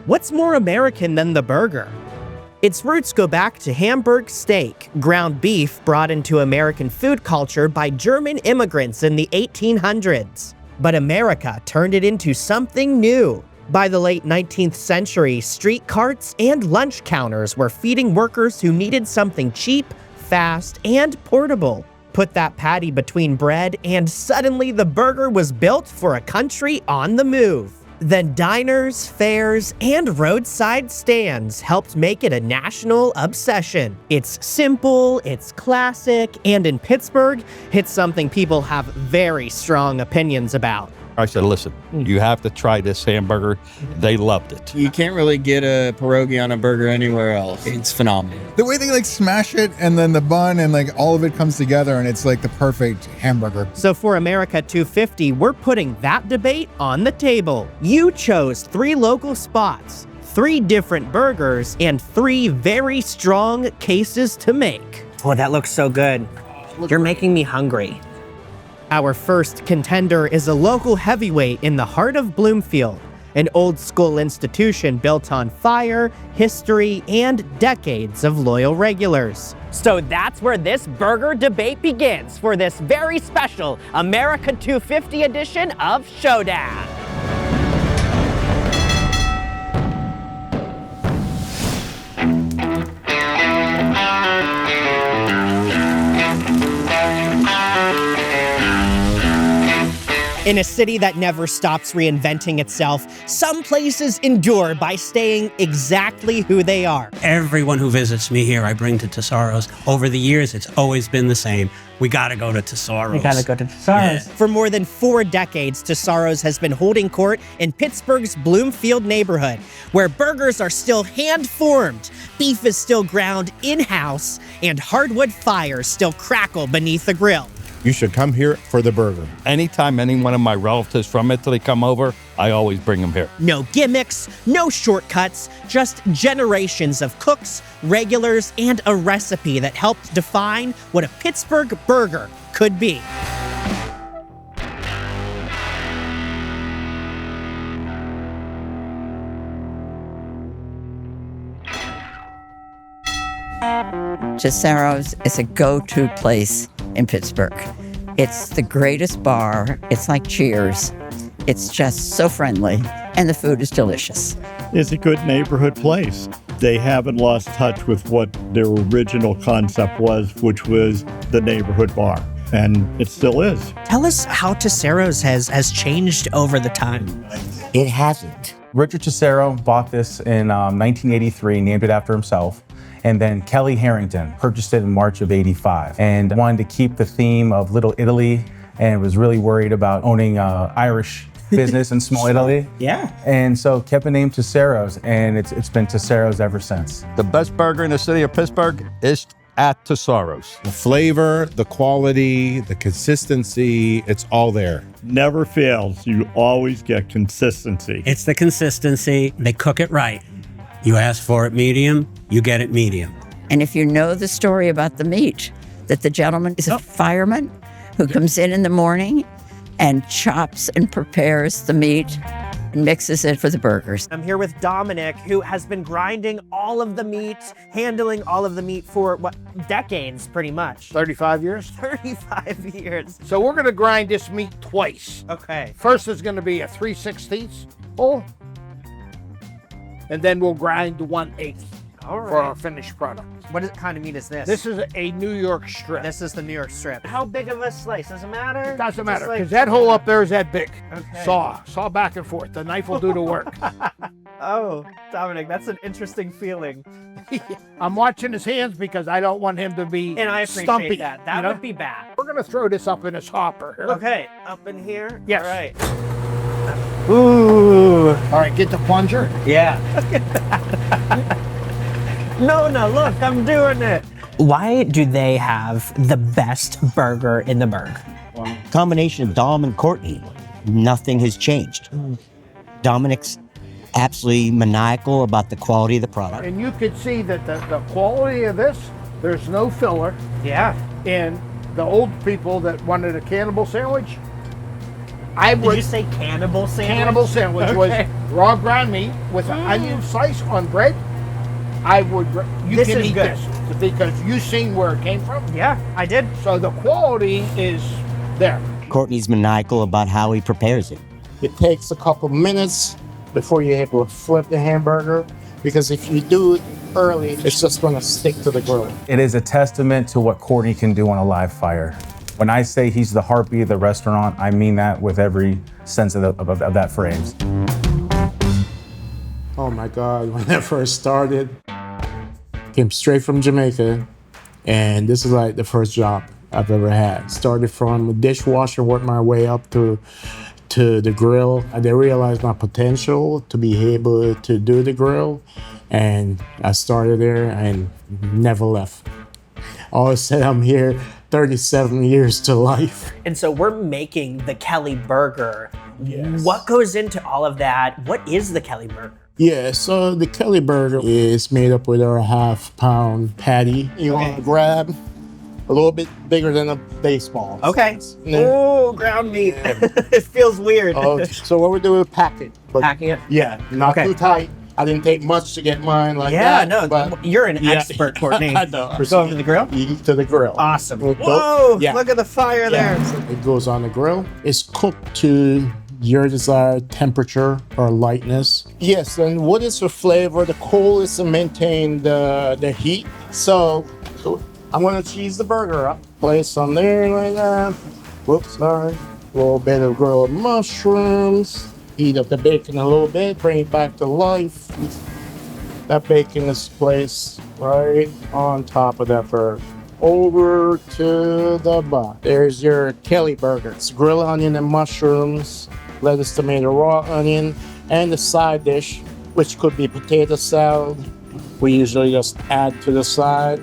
What's more American than the burger? Its roots go back to Hamburg steak, ground beef brought into American food culture by German immigrants in the 1800s. But America turned it into something new. By the late 19th century, street carts and lunch counters were feeding workers who needed something cheap, fast, and portable. Put that patty between bread, and suddenly the burger was built for a country on the move. Then diners, fairs, and roadside stands helped make it a national obsession. It's simple, it's classic, and in Pittsburgh, it's something people have very strong opinions about. I said, listen, you have to try this hamburger. They loved it. You can't really get a pierogi on a burger anywhere else. It's phenomenal. The way they like smash it and then the bun and like all of it comes together and it's like the perfect hamburger. So for America 250, we're putting that debate on the table. You chose 3 local spots, 3 different burgers, and 3 very strong cases to make. Oh, that looks so good. You're making me hungry. Our first contender is a local heavyweight in the heart of Bloomfield, an old-school institution built on fire, history, and decades of loyal regulars. So that's where this burger debate begins for this very special America 250 edition of Showdown. In a city that never stops reinventing itself, some places endure by staying exactly who they are. Everyone who visits me here, I bring to Tessaro's. Over the years, it's always been the same. We gotta go to Tessaro's. We gotta go to Tessaro's. For more than 4 decades, Tessaro's has been holding court in Pittsburgh's Bloomfield neighborhood, where burgers are still hand-formed, beef is still ground in-house, and hardwood fires still crackle beneath the grill. You should come here for the burger. Anytime any one of my relatives from Italy come over, I always bring them here. No gimmicks, no shortcuts, just generations of cooks, regulars, and a recipe that helped define what a Pittsburgh burger could be. Tessaro's is a go-to place in Pittsburgh. It's the greatest bar. It's like Cheers. It's just so friendly, and the food is delicious. It's a good neighborhood place. They haven't lost touch with what their original concept was, which was the neighborhood bar, and it still is. Tell us how Tessaro's has changed over the time. It hasn't. Richard Tessaro bought this in 1983, named it after himself. And then Kelly Harrington purchased it in March of '85 and wanted to keep the theme of Little Italy and was really worried about owning Irish business in small Italy. Yeah. And so kept the name Tessaro's, and it's been Tessaro's ever since. The best burger in the city of Pittsburgh is at Tessaro's. The flavor, the quality, the consistency, it's all there. Never fails. You always get consistency. It's the consistency. They cook it right. You ask for it medium, you get it medium. And if you know the story about the meat, that the gentleman is a fireman who comes in the morning and chops and prepares the meat and mixes it for the burgers. I'm here with Dominic, who has been grinding all of the meat, handling all of the meat for, decades, pretty much. 35 years. 35 years. So we're gonna grind this meat twice. Okay. First is gonna be a 3/16 full, and then we'll grind 1/8 for our finished product. What kind of meat is this? This is a New York strip. This is the New York strip. How big of a slice? Does it matter? Doesn't matter, because that hole up there is that big. Okay. Saw back and forth. The knife will do the work. Oh, Dominic, that's an interesting feeling. I'm watching his hands because I don't want him to be And I appreciate stumpy, that. That would be bad. We're gonna throw this up in his hopper here. Okay, up in here? Yes. All right. Ooh. All right, get the plunger. Yeah. No, look, I'm doing it. Why do they have the best burger in the Burgh? Combination of Dom and Courtney. Nothing has changed. Dominic's absolutely maniacal about the quality of the product. And you can see that the quality of this, there's no filler. Yeah. And the old people that wanted a cannibal sandwich, I Did would you say cannibal sandwich? cannibal sandwich Okay. was raw ground meat with an onion slice on bread. I would. You This can is eat good. this because you seen where it came from. Yeah, I did. So the quality is there. Courtney's maniacal about how he prepares it. It takes a couple minutes before you're able to flip the hamburger, because if you do it early, it's just going to stick to the grill. It is a testament to what Courtney can do on a live fire. When I say he's the heartbeat of the restaurant, I mean that with every sense of that phrase. Oh my God, when I first started, came straight from Jamaica, and this is like the first job I've ever had. Started from a dishwasher, worked my way up to the grill. I didn't realize my potential to be able to do the grill, and I started there and never left. Always said I'm here 37 years to life. And so we're making the Kelly Burger. Yes. What goes into all of that? What is the Kelly Burger? Yeah, so the Kelly Burger is made up with our half-pound patty. You want to grab a little bit bigger than a baseball. Okay. Then- Oh, ground meat. It feels weird. So what we do is pack it. But Packing it? yeah, not Okay. too tight. I didn't take much to get mine like Yeah, that. no, but you're an expert, Courtney. I know. We're going to the grill? To the grill. Awesome. Go- Whoa, yeah. look at the fire Yeah. there. So it goes on the grill. It's cooked to your desired temperature or lightness. Yes, and what is the flavor? The coal is to maintain the heat. So I'm gonna cheese the burger up. Place some there like that. Whoops, sorry. A little bit of grilled mushrooms. Heat up the bacon a little bit, bring it back to life. That bacon is placed right on top of that burger. Over to the bottom. There's your Kelly Burger. It's grilled onion and mushrooms, lettuce, tomato, raw onion, and the side dish, which could be potato salad. We usually just add to the side,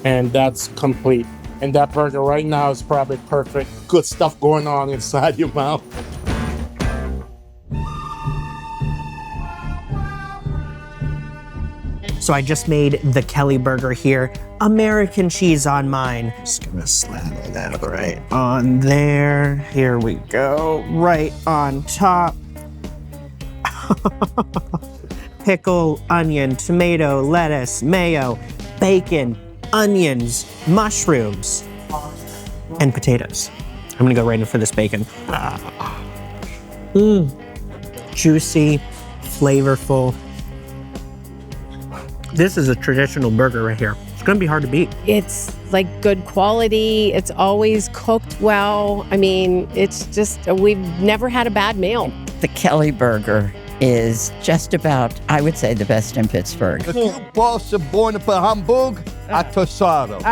and that's complete. And that burger right now is probably perfect. Good stuff going on inside your mouth. So I just made the Kelly Burger here. American cheese on mine. Just gonna slather that right. On there. Here we go. Right on top. Pickle, onion, tomato, lettuce, mayo, bacon, onions, mushrooms, and potatoes. I'm gonna go right in for this bacon. Juicy, flavorful. This is a traditional burger right here. It's gonna be hard to beat. It's like good quality. It's always cooked well. I mean, it's just, we've never had a bad meal. The Kelly Burger is just about, I would say, the best in Pittsburgh. The two boss are born for Hamburg at Tessaro.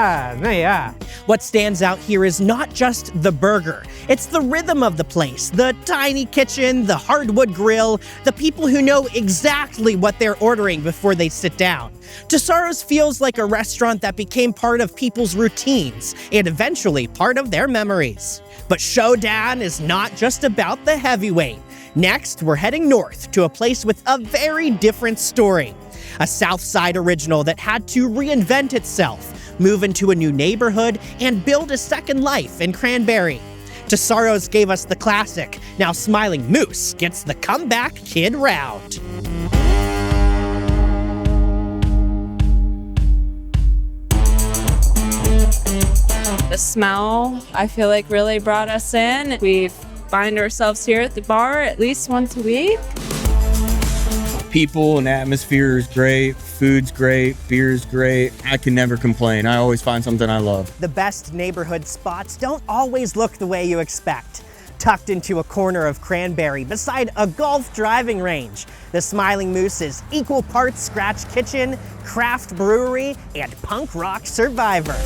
What stands out here is not just the burger. It's the rhythm of the place, the tiny kitchen, the hardwood grill, the people who know exactly what they're ordering before they sit down. Tessaro's feels like a restaurant that became part of people's routines and eventually part of their memories. But Showdown is not just about the heavyweight. Next, we're heading north to a place with a very different story. A South Side original that had to reinvent itself, move into a new neighborhood, and build a second life in Cranberry. Tessaro's gave us the classic. Now Smiling Moose gets the comeback kid round. The smell, I feel like, really brought us in. We find ourselves here at the bar at least once a week. People and atmosphere is great, food's great, beer's great. I can never complain. I always find something I love. The best neighborhood spots don't always look the way you expect. Tucked into a corner of Cranberry beside a golf driving range, the Smiling Moose is equal parts scratch kitchen, craft brewery, and punk rock survivor.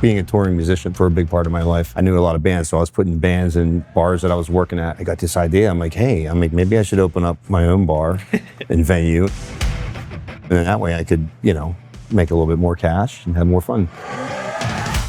Being a touring musician for a big part of my life, I knew a lot of bands, so I was putting bands in bars that I was working at. I got this idea. I'm like, hey, maybe I should open up my own bar and venue. And then that way I could, make a little bit more cash and have more fun.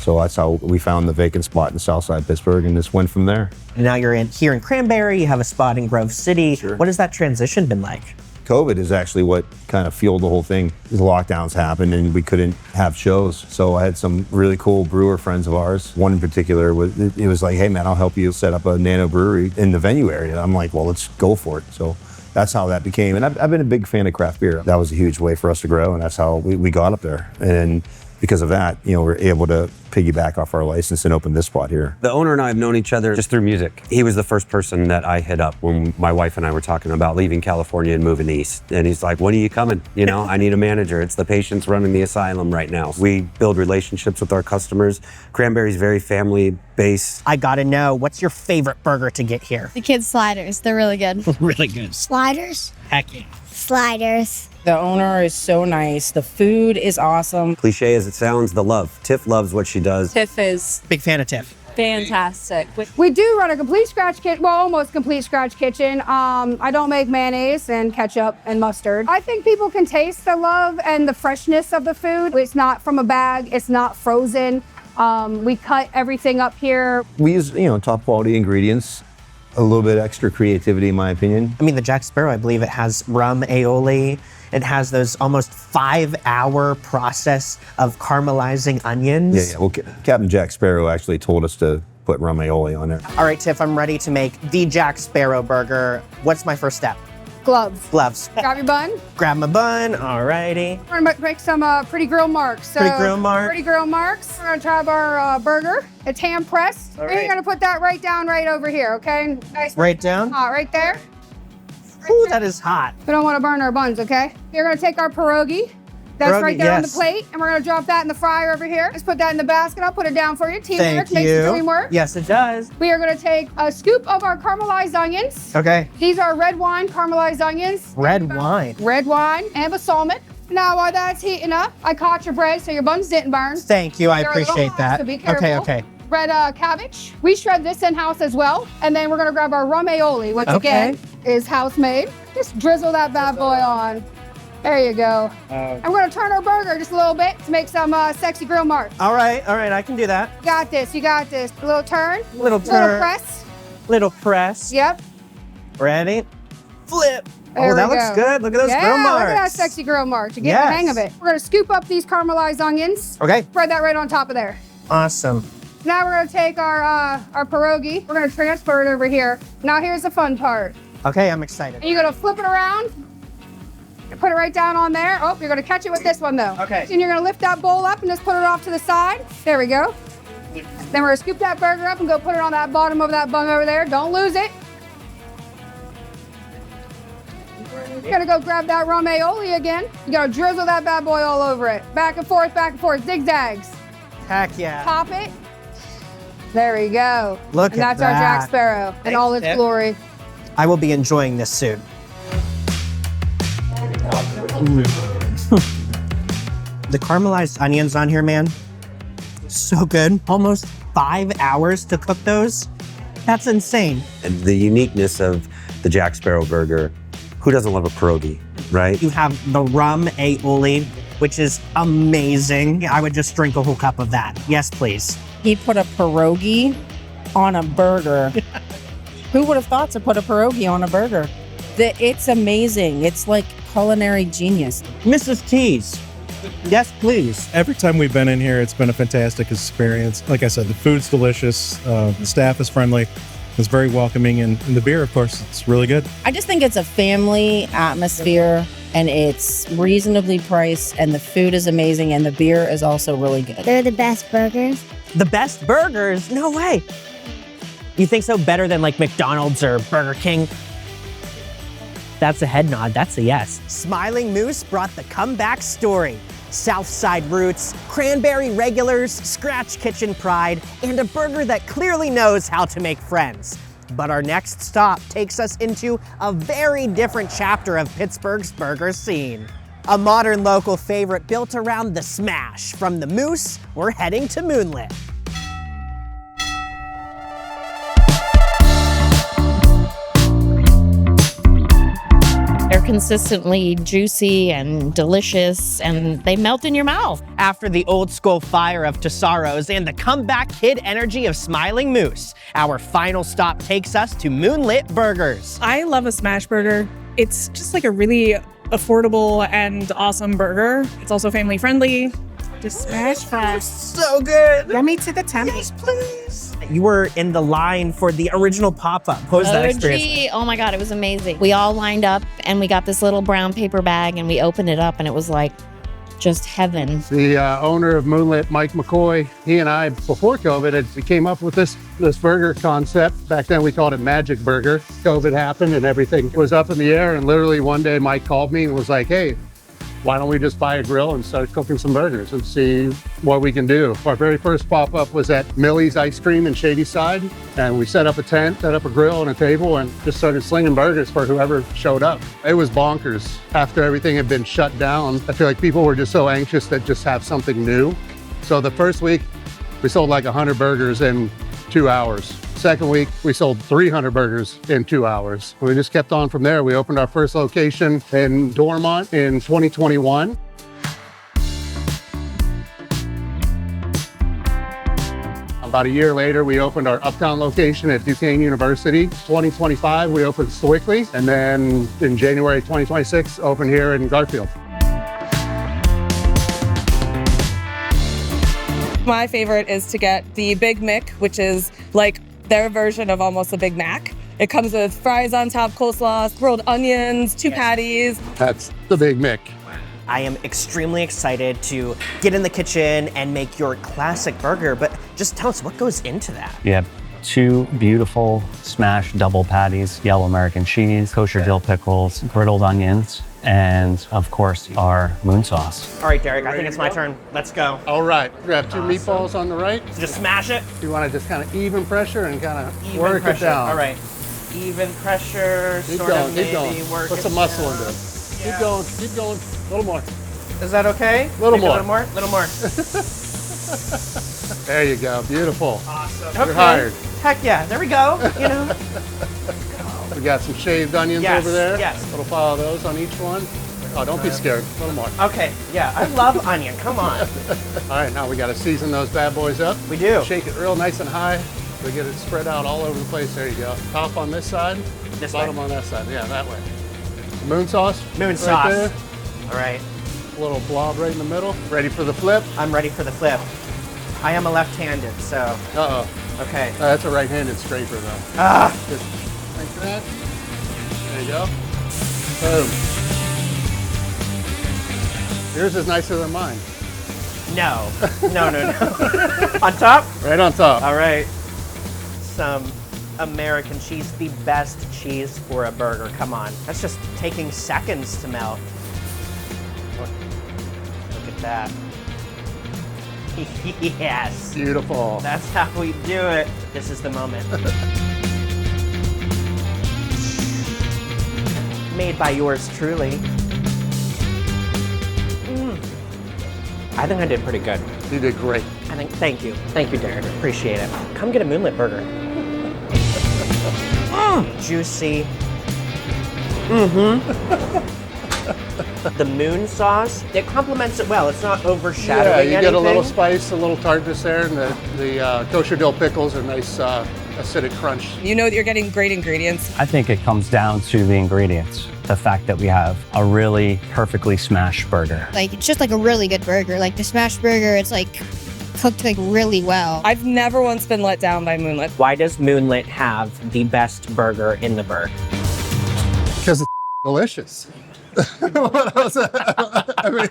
So that's how we found the vacant spot in Southside Pittsburgh, and just went from there. And now you're here in Cranberry, you have a spot in Grove City. Sure. What has that transition been like? COVID is actually what kind of fueled the whole thing. The lockdowns happened and we couldn't have shows. So I had some really cool brewer friends of ours. One in particular, it was like, hey man, I'll help you set up a nano brewery in the venue area. I'm like, well, let's go for it. So that's how that became. And I've been a big fan of craft beer. That was a huge way for us to grow, and that's how we got up there. And because of that, we're able to piggyback off our license and open this spot here. The owner and I have known each other just through music. He was the first person that I hit up when my wife and I were talking about leaving California and moving east. And he's like, when are you coming? I need a manager. It's the patients running the asylum right now. We build relationships with our customers. Cranberry's very family-based. I gotta know, what's your favorite burger to get here? The kids' sliders, they're really good. Really good. Sliders? Heck yeah. Sliders. The owner is so nice. The food is awesome. Cliche as it sounds, the love. Tiff loves what she does. Tiff is big fan of Tiff. Fantastic. We do run a complete scratch kitchen, well, almost complete scratch kitchen. I don't make mayonnaise and ketchup and mustard. I think people can taste the love and the freshness of the food. It's not from a bag, it's not frozen. We cut everything up here. We use, top quality ingredients. A little bit extra creativity, in my opinion. I mean, the Jack Sparrow, I believe it has rum aioli. It has those almost 5-hour process of caramelizing onions. Yeah. Well, Captain Jack Sparrow actually told us to put rum aioli on there. All right, Tiff, I'm ready to make the Jack Sparrow burger. What's my first step? Gloves. Gloves. Grab your bun. Grab my bun, all righty. We're gonna make some pretty grill marks. Pretty grill marks. Pretty grill marks. We're gonna try our burger. It's hand pressed. All And right. you're gonna put that right down right over here, okay? Nice. Right down? Right there. Ooh, that is hot. We don't wanna burn our buns, okay? You're gonna take our pierogi. That's Pierogi, right there on the yes. plate. And we're gonna drop that in the fryer over here. Let's put that in the basket. I'll put it down for you. Teamwork Thank makes you. the dream work. Yes, it does. We are gonna take a scoop of our caramelized onions. Okay. These are red wine caramelized onions. Red wine. Red wine and balsamic. Now while that's heating up, I caught your bread so your buns didn't burn. Thank you, I They're a little appreciate hot, that. So be careful. Okay. Red cabbage. We shred this in-house as well. And then we're gonna grab our rum aioli, which Okay. again is house-made. Just drizzle that bad boy on. There you go. And we're gonna turn our burger just a little bit to make some sexy grill marks. All right, I can do that. You got this, you got this. A little turn. Little turn. Little press. Little press. Yep. Ready? Flip. There Oh, that we looks go. good. Look at those grill marks. Look at that sexy grill mark. You're getting the hang of it. We're gonna scoop up these caramelized onions. Okay. Spread that right on top of there. Awesome. Now we're gonna take our pierogi. We're gonna transfer it over here. Now here's the fun part. Okay, I'm excited. You're gonna flip it around. Put it right down on there. Oh, you're gonna catch it with this one though. Okay. And you're gonna lift that bowl up and just put it off to the side. There we go. Then we're gonna scoop that burger up and go put it on that bottom of that bun over there. Don't lose it. You're gonna go grab that rum aioli again. You're gonna drizzle that bad boy all over it. Back and forth, zigzags. Heck yeah. Pop it. There we go. Look and at that's our Jack that. Sparrow in all its Tip. glory. I will be enjoying this soon. The caramelized onions on here, man, so good. Almost 5 hours to cook those. That's insane. And the uniqueness of the Jack Sparrow burger, who doesn't love a pierogi, right? You have the rum aioli, which is amazing. I would just drink a whole cup of that. Yes, please. He put a pierogi on a burger. Who would have thought to put a pierogi on a burger? It's amazing. It's like culinary genius. Mrs. T's. Yes, please. Every time we've been in here, it's been a fantastic experience. Like I said, the food's delicious. The staff is friendly. It's very welcoming. And the beer, of course, it's really good. I just think it's a family atmosphere and it's reasonably priced and the food is amazing and the beer is also really good. They're the best burgers. The best burgers? No way. You think so? Better than like McDonald's or Burger King? That's a head nod. That's a yes. Smiling Moose brought the comeback story. Southside roots, cranberry regulars, scratch kitchen pride, and a burger that clearly knows how to make friends. But our next stop takes us into a very different chapter of Pittsburgh's burger scene. A modern local favorite built around the smash. From the Moose, we're heading to Moonlit. They're consistently juicy and delicious, and they melt in your mouth. After the old school fire of Tessaro's and the comeback kid energy of Smiling Moose, our final stop takes us to Moonlit Burgers. I love a smash burger. It's just like a really affordable and awesome burger. It's also family friendly. Just smash fast. So good. Yummy to the tummy. Yes, please. You were in the line for the original pop-up. What was that experience? Oh my God, it was amazing. We all lined up and we got this little brown paper bag and we opened it up and it was like just heaven. The owner of Moonlit, Mike McCoy, he and I, before COVID, we came up with this burger concept. Back then we called it Magic Burger. COVID happened and everything was up in the air. And literally one day Mike called me and was like, hey, why don't we just buy a grill and start cooking some burgers and see what we can do? Our very first pop-up was at Millie's Ice Cream in Shadyside. And we set up a tent, set up a grill and a table and just started slinging burgers for whoever showed up. It was bonkers. After everything had been shut down, I feel like people were just so anxious to just have something new. So the first week, we sold like 100 burgers in 2 hours. Second week, we sold 300 burgers in 2 hours. We just kept on from there. We opened our first location in Dormont in 2021. About a year later, we opened our Uptown location at Duquesne University. 2025, we opened Sewickley. And then in January 2026, opened here in Garfield. My favorite is to get the Big Mick, which is like their version of almost a Big Mac. It comes with fries on top, coleslaw, grilled onions, 2 patties. That's the Big Mick. I am extremely excited to get in the kitchen and make your classic burger, but just tell us what goes into that. You have 2 beautiful smashed double patties, yellow American cheese, kosher dill pickles, griddled onions, and of course our moon sauce. All right, Derek, I think it's my turn. Let's go. All right, grab 2 meatballs on the right. Just smash it. You want to just kind of even pressure and kind of Even work pressure. it down. All right. Even pressure, Keep sort going, of keep maybe going. work Put it some muscle down. into it. Keep going, keep going. A little more. Is that okay? Little Maybe more. A little more? Little more. There you go. Beautiful. Awesome. You're Okay. hired. Heck yeah. There we go. You know. We got some shaved onions Yes, over there. yes. We'll follow those on each one. Oh, don't be scared. A little more. Okay. Yeah, I love onion. Come on. All right, now we got to season those bad boys up. We do. Shake it real nice and high. We get it spread out all over the place. There you go. Top on this side, This bottom way? on that side. Yeah, that way. Moon sauce. Moon right sauce. there. All right. A little blob right in the middle. Ready for the flip? I'm ready for the flip. I am a left-handed, so. Uh-oh. Okay. That's a right-handed scraper, though. Ah. Just like that. There you go. Boom. Yours is nicer than mine. No. No, no, no. On top? Right on top. All right. Some American cheese, the best cheese for a burger. Come on. That's just taking seconds to melt. Look at that. Yes. Beautiful. That's how we do it. This is the moment. Made by yours truly. I think I did pretty good. You did great. Thank you. Thank you, Derek. Appreciate it. Come get a Moonlit Burger. Juicy. The moon sauce, it complements it well. It's not overshadowing Yeah, you anything. get a little spice, a little tartness there, and the kosher dill pickles are nice acidic crunch. You know that you're getting great ingredients. I think it comes down to the ingredients. The fact that we have a really perfectly smashed burger. Like, it's just like a really good burger. Like the smash burger, it's like cooked like really well. I've never once been let down by Moonlit. Why does Moonlit have the best burger in the Burgh? Because it's delicious. What else? I mean,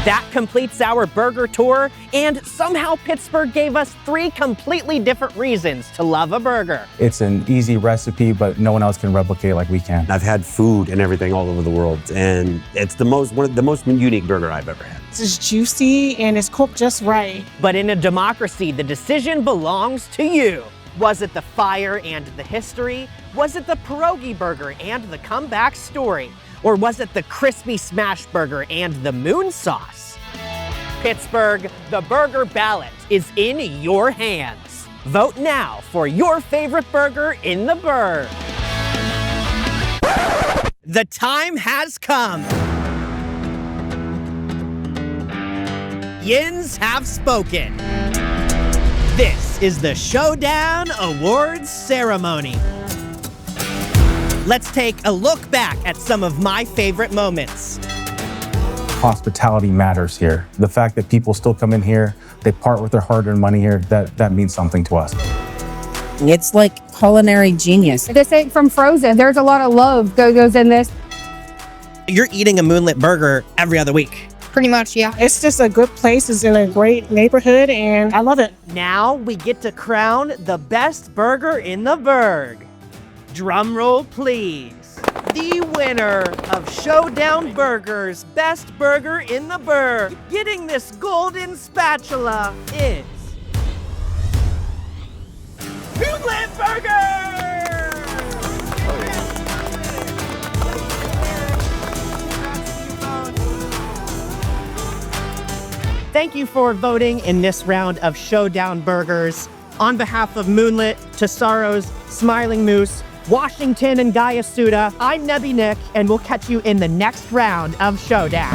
That completes our burger tour, and somehow Pittsburgh gave us 3 completely different reasons to love a burger. It's an easy recipe, but no one else can replicate like we can. I've had food and everything all over the world, and it's one of the most unique burger I've ever had. It's juicy and it's cooked just right. But in a democracy, the decision belongs to you. Was it the fire and the history? Was it the pierogi burger and the comeback story? Or was it the crispy smash burger and the moon sauce? Pittsburgh, the burger ballot is in your hands. Vote now for your favorite burger in the Burgh. The time has come. Yins have spoken. This is the Showdown Awards ceremony. Let's take a look back at some of my favorite moments. Hospitality matters here. The fact that people still come in here, they part with their hard-earned money here, that means something to us. It's like culinary genius. This ain't from Frozen. There's a lot of love goes in this. You're eating a Moonlit Burger every other week. Pretty much, yeah. It's just a good place. It's in a great neighborhood, and I love it. Now we get to crown the best burger in the Burgh. Drum roll, please. The winner of Showdown Burgers Best Burger in the Burgh, getting this golden spatula is Moonlit Burgers! Thank you for voting in this round of Showdown Burgers. On behalf of Moonlit, Tessaro's, Smiling Moose, Washington, and Gaia Suda, I'm Nebby Nick, and we'll catch you in the next round of Showdown.